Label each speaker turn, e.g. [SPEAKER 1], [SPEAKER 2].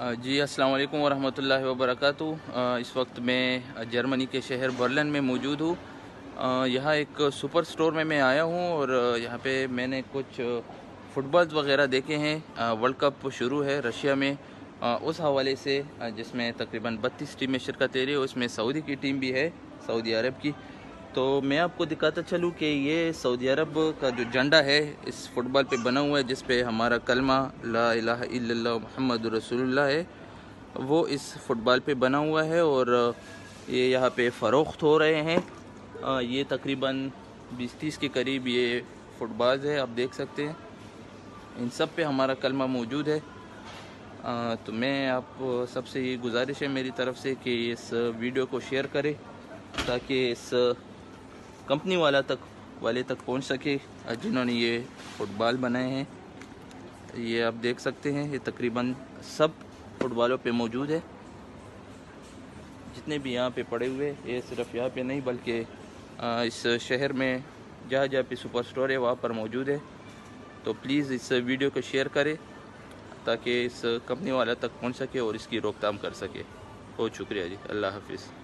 [SPEAKER 1] जी अस्सलाम वालेकुम वरहमतुल्लाहि वबरकातुहू। इस वक्त मैं जर्मनी के शहर बर्लिन में मौजूद हूँ। यहाँ एक सुपर स्टोर में मैं आया हूँ और यहाँ पे मैंने कुछ फुटबॉल्स वगैरह देखे हैं। वर्ल्ड कप शुरू है रशिया में, उस हवाले से जिसमें तकरीबन 32 टीमें शिरकत ले रही है। उसमें सऊदी की टीम भी है, सऊदी अरब की। तो मैं आपको दिखाता चलूँ कि ये सऊदी अरब का जो झंडा है इस फुटबॉल पे बना हुआ है, जिस पे हमारा कलमा ला इलाहा इल्लल्लाह मुहम्मदुर रसूलुल्लाह है, वो इस फुटबॉल पे बना हुआ है। और ये यहाँ पे फ़रोख्त हो रहे हैं। ये तकरीबन 20-30 के करीब ये फुटबॉल्स है, आप देख सकते हैं। इन सब पे हमारा कलमा मौजूद है। तो मैं आप सबसे ये गुजारिश है मेरी तरफ से कि इस वीडियो को शेयर करें ताकि इस कंपनी वाले तक पहुंच सके जिन्होंने ये फुटबॉल बनाए हैं। ये आप देख सकते हैं, ये तकरीबन सब फुटबॉलों पे मौजूद है, जितने भी यहाँ पे पड़े हुए। ये सिर्फ यहाँ पे नहीं बल्कि इस शहर में जहाँ जहाँ पे सुपर स्टोर है वहाँ पर मौजूद है। तो प्लीज़ इस वीडियो को शेयर करें ताकि इस कंपनी वाला तक पहुँच सके और इसकी रोकथाम कर सके। बहुत शुक्रिया जी, अल्लाह हाफिज़।